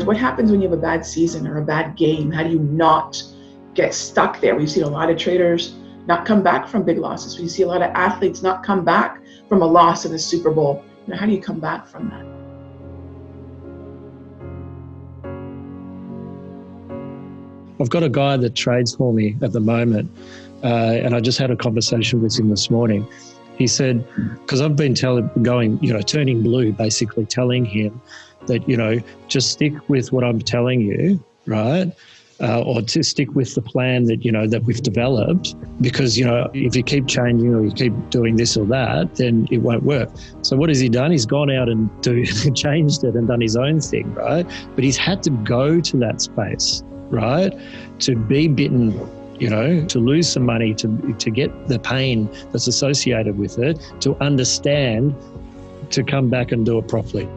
What happens when you have a bad season or a bad game? How do you not get stuck there? We've seen a lot of traders not come back from big losses. We see a lot of athletes not come back from a loss in the Super Bowl. How do you come back from that? I've got a guy that trades for me at the moment, and I just had a conversation with him this morning. He said, because I've been turning blue, basically telling him that, just stick with what I'm telling you, right? Or to stick with the plan that, that we've developed, because, if you keep changing or you keep doing this or that, then it won't work. So what has he done? He's gone out and changed it and done his own thing, right? But he's had to go to that space, right? To be bitten, to lose some money, to get the pain that's associated with it, to understand, to come back and do it properly.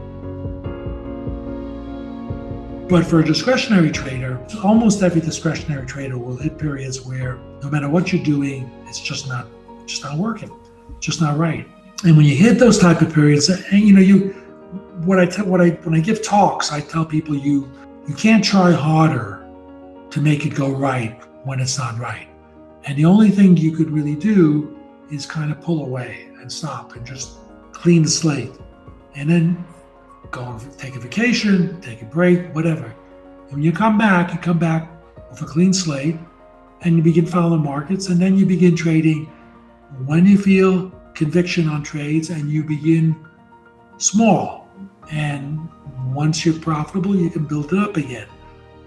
But for a discretionary trader, almost every discretionary trader will hit periods where no matter what you're doing, it's just not working, just not right. And when you hit those type of periods, and when I give talks, I tell people you can't try harder to make it go right when it's not right. And the only thing you could really do is kind of pull away and stop and just clean the slate. And then go and take a vacation, take a break, whatever. And when you come back with a clean slate and you begin following markets, and then you begin trading when you feel conviction on trades, and you begin small. And once you're profitable, you can build it up again.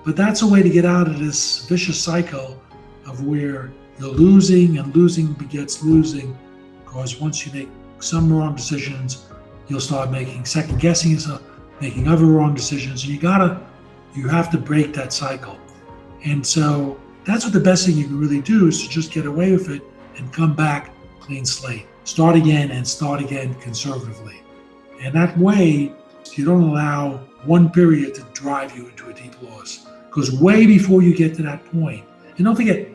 But that's a way to get out of this vicious cycle of where you're losing and losing begets losing, because once you make some wrong decisions, you'll start second guessing yourself, making other wrong decisions. And you have to break that cycle. And so that's what the best thing you can really do is to just get away with it and come back clean slate. Start again conservatively. And that way, you don't allow one period to drive you into a deep loss. Because way before you get to that point, and don't forget,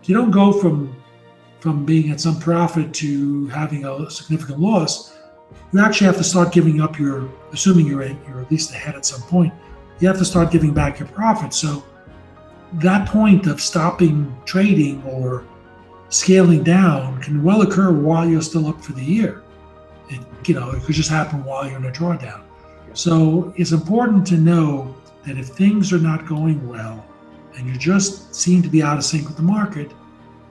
you don't go from being at some profit to having a significant loss. You actually have to start giving up assuming you're at least ahead at some point, you have to start giving back your profits. So that point of stopping trading or scaling down can well occur while you're still up for the year. It could just happen while you're in a drawdown. So it's important to know that if things are not going well and you just seem to be out of sync with the market,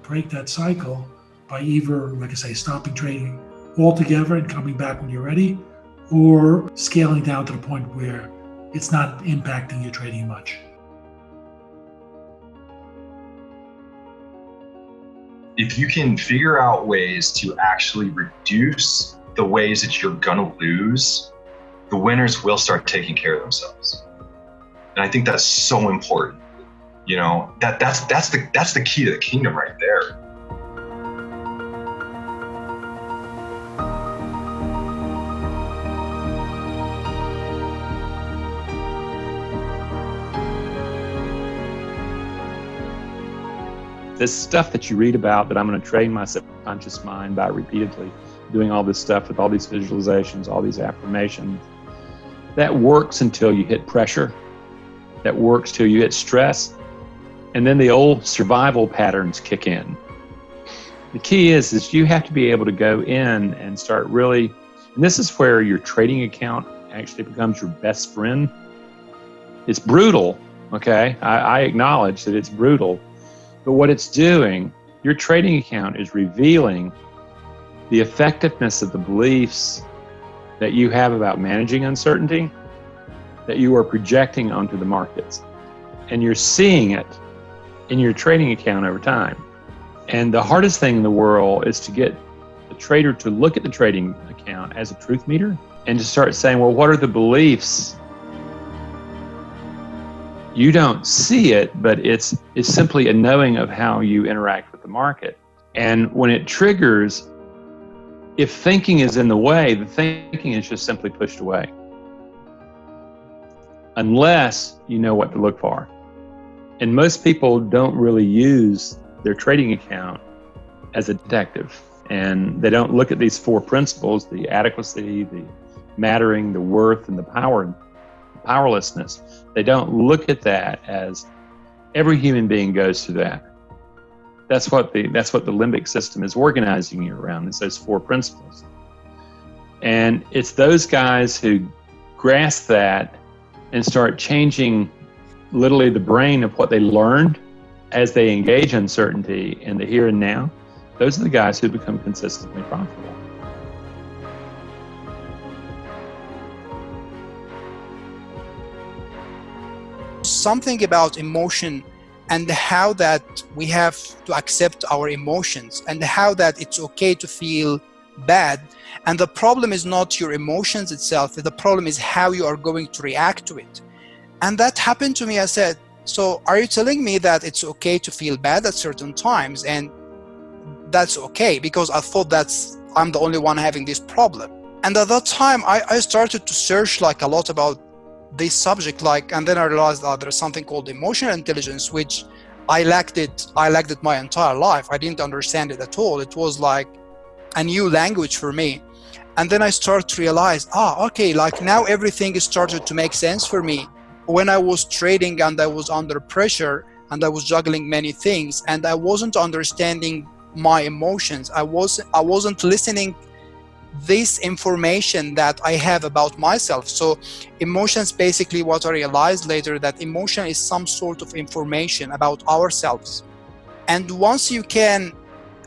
break that cycle by either, like I say, stopping trading altogether and coming back when you're ready, or scaling down to the point where it's not impacting your trading much. If you can figure out ways to actually reduce the ways that you're gonna lose, the winners will start taking care of themselves. And I think that's so important. That's the key to the kingdom right there. This stuff that you read about, that I'm going to train my subconscious mind by repeatedly doing all this stuff with all these visualizations, all these affirmations, that works until you hit pressure. That works till you hit stress. And then the old survival patterns kick in. The key is you have to be able to go in and start really, and this is where your trading account actually becomes your best friend. It's brutal, okay? I acknowledge that it's brutal. But what it's doing, your trading account is revealing the effectiveness of the beliefs that you have about managing uncertainty that you are projecting onto the markets. And you're seeing it in your trading account over time. And the hardest thing in the world is to get the trader to look at the trading account as a truth meter and to start saying, well, what are the beliefs? You don't see it, but it's simply a knowing of how you interact with the market. And when it triggers, if thinking is in the way, the thinking is just simply pushed away. Unless you know what to look for. And most people don't really use their trading account as a detective. And they don't look at these four principles, the adequacy, the mattering, the worth, and the power. powerlessness. They don't look at that as every human being goes through that. That's what the limbic system is organizing you around. It's those 4 principles. And it's those guys who grasp that and start changing literally the brain of what they learned as they engage uncertainty in the here and now. Those are the guys who become consistently profitable. Something about emotion and how that we have to accept our emotions and how that it's okay to feel bad. And the problem is not your emotions itself. The problem is how you are going to react to it. And that happened to me. I said, so are you telling me that it's okay to feel bad at certain times? And that's okay, because I thought I'm the only one having this problem. And at that time, I started to search like a lot about this subject, and then I realized that there's something called emotional intelligence, which I lacked it my entire life. I didn't understand it at all. It was like a new language for me. And then I started to realize, okay, like now everything started to make sense for me. When I was trading and I was under pressure and I was juggling many things and I wasn't understanding my emotions, I wasn't listening this information that I have about myself. So emotions, basically what I realized later, that emotion is some sort of information about ourselves. And once you can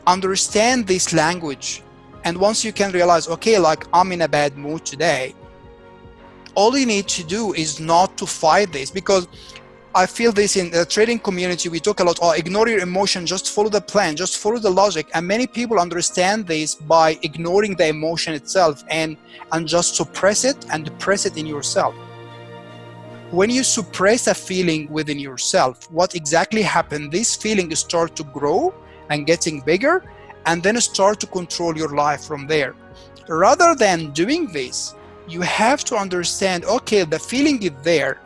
understand this language, and once you can realize, okay, like I'm in a bad mood today, all you need to do is not to fight this, because I feel this in the trading community, we talk a lot, ignore your emotion, just follow the plan, just follow the logic. And many people understand this by ignoring the emotion itself and just suppress it and depress it in yourself. When you suppress a feeling within yourself, what exactly happens? This feeling start to grow and getting bigger, and then start to control your life from there. Rather than doing this, you have to understand, okay, the feeling is there,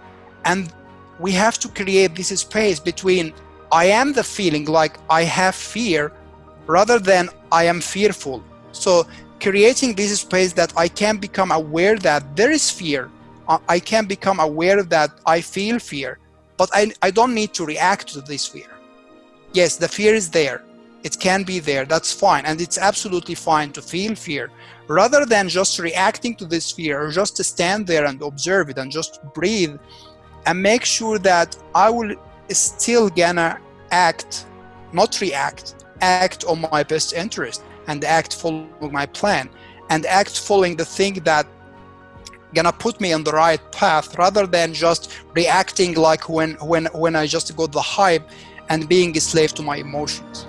and we have to create this space between I am the feeling, like I have fear, rather than I am fearful. So creating this space that I can become aware that there is fear. I can become aware that I feel fear, but I don't need to react to this fear. Yes, the fear is there. It can be there. That's fine. And it's absolutely fine to feel fear. Rather than just reacting to this fear, or just to stand there and observe it and just breathe, and make sure that I will still gonna act, not react, act on my best interest, and act following my plan, and act following the thing that gonna put me on the right path, rather than just reacting like when I just got the hype and being a slave to my emotions.